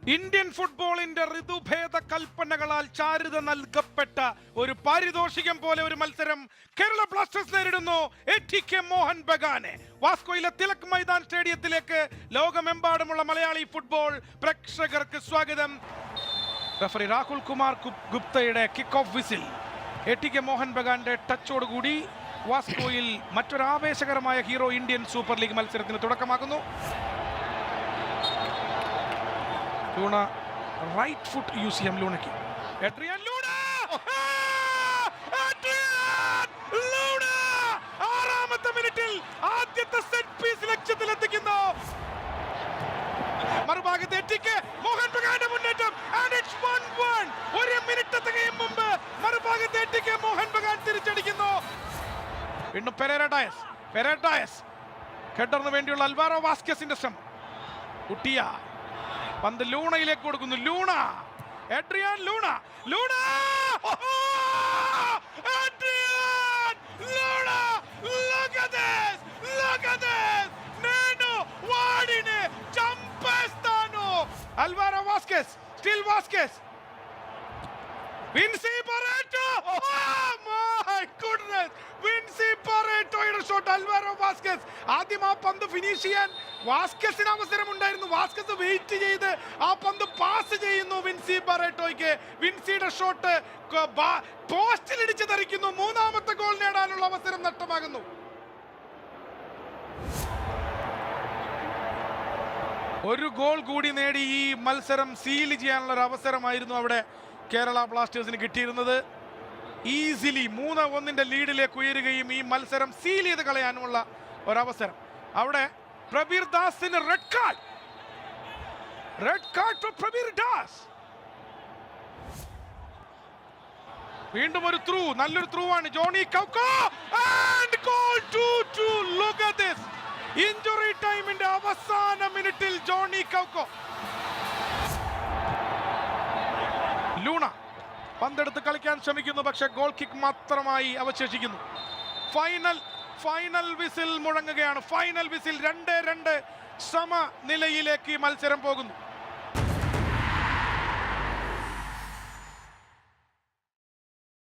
Indian ഫുട്ബോളിന്റെ ഋതുഭേദ കൽപ്പനകളാൽ ചാരുത നൽകപ്പെട്ട ഒരു പാരിതോഷികം പോലെ ഒരു മത്സരം കേരള ബ്ലാസ്റ്റേഴ്സ് നേരിടുന്നു എ.ടി.കെ മോഹൻ ബഗാനെ. വാസ്കോയിലെ തിലക് മൈതാൻ സ്റ്റേഡിയത്തിലേക്ക് ലോകമെമ്പാടുമുള്ള മലയാളി ഫുട്ബോൾ പ്രേക്ഷകർക്ക് സ്വാഗതം. റഫറി രാഹുൽ കുമാർ ഗുപ്തയുടെ kick off whistle. ATK Mohun ബഗാന്റെ ടച്ചോടുകൂടി വാസ്കോയിൽ മറ്റൊരു ആവേശകരമായ ഹീറോ ഇന്ത്യൻ സൂപ്പർ ലീഗ് മത്സരത്തിന് തുടക്കമാകുന്നു. ലൂണ റൈറ്റ് ഫുട്ട് യൂസ് ചെയ്യാം ലൂണയ്ക്ക്. എഡ്രിയൻ ലൂണ ആറാമത്തെ മിനിറ്റിൽ ആദ്യത്തെ സെറ്റ് പീസ് ലക്ഷ്യത്തിലെത്തിക്കുന്നു. മറുഭാഗത്ത് എ.ടി.കെ മോഹൻ ബഗാന്റെ മുന്നേറ്റം. ഒരു മിനിറ്റ് തികയും മുമ്പ് മറുഭാഗത്ത് എ.ടി.കെ മോഹൻ ബഗാൻ തിരിച്ചടിക്കുന്നു. വീണ്ടും പെരേഡായസ് ഹെഡറിന് വേണ്ടിയുള്ള അൽവാരോ വാസ്കസിന്റെ ശ്രമം. കുട്ടിയ പന്ത് ലൂണയിലേക്ക് കൊടുക്കുന്നു. Adrian Luna Alvaro Vasquez, still Vasquez. Vinci Barreto. Oh my goodness. Vinci Barretoയുടെ ഷോട്ട്. അൽവാരോ വാസ്കസ് ആദ്യം ആ പന്ത് ഫിനിഷ് ചെയ്യാൻ വാസ്കസിന് അവസരം ഉണ്ടായിരുന്നു. വാസ്കസ് വെയിറ്റ് ചെയ്ത് ആ പന്ത് പാസ് ചെയ്യുന്നു വിൻസി ബറേറ്റോയ്ക്ക്. വിൻസിയുടെ ഷോട്ട് പോസ്റ്റിൽ ഇടിച്ച് തെറിക്കുന്നു. മൂന്നാമത്തെ ഗോൾ നേടാനുള്ള അവസരം നഷ്ടമാകുന്നു. ഒരു ഗോൾ കൂടി നേടി ഈ മത്സരം സീൽ ചെയ്യാനുള്ള ഒരു അവസരമായിരുന്നു അവിടെ കേരള ബ്ലാസ്റ്റേഴ്സിന് കിട്ടിയിരുന്നത്. ഈസിലി 3-1 ലീഡിലേക്ക് ഉയരുകയും ഈ മത്സരം സീൽ ചെയ്ത് കളയാനുമുള്ള ഒരവസരം. അവിടെ പ്രബീർ ദാസിന് red card for Prabir Das. വീണ്ടും ഒരു ത്രൂ, നല്ലൊരു ത്രൂ ആണ്. Joni Kauko and goal 2-2. Look at this. Injury ടൈമിന്റെ അവസാന മിനിറ്റിൽ ജോണി കൗക്കോ. ലൂണ പന്തെടുത്ത് കളിക്കാൻ ശ്രമിക്കുന്നു, പക്ഷെ ഗോൾ കിക്ക് മാത്രമായി അവശേഷിക്കുന്നു. ഫൈനൽ വിസിൽ മുഴങ്ങുകയാണ്. Final whistle. 2-2 സമനിലയിലേക്ക് മത്സരം പോകുന്നു.